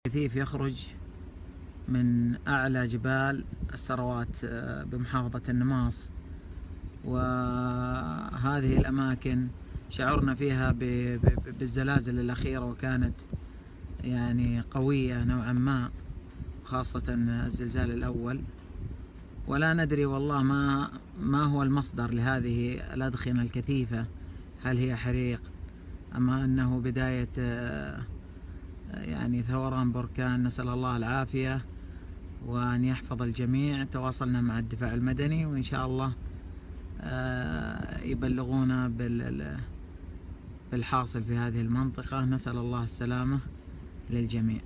كثيف يخرج من أعلى جبال السروات بمحافظة النماص، وهذه الأماكن شعرنا فيها بالزلازل الأخيرة، وكانت يعني قوية نوعا ما، خاصة الزلزال الأول. ولا ندري والله ما هو المصدر لهذه الأدخنة الكثيفة، هل هي حريق أم أنه بداية يعني ثوران بركان؟ نسأل الله العافية وأن يحفظ الجميع. تواصلنا مع الدفاع المدني، وإن شاء الله يبلغونا بالحاصل في هذه المنطقة. نسأل الله السلامة للجميع.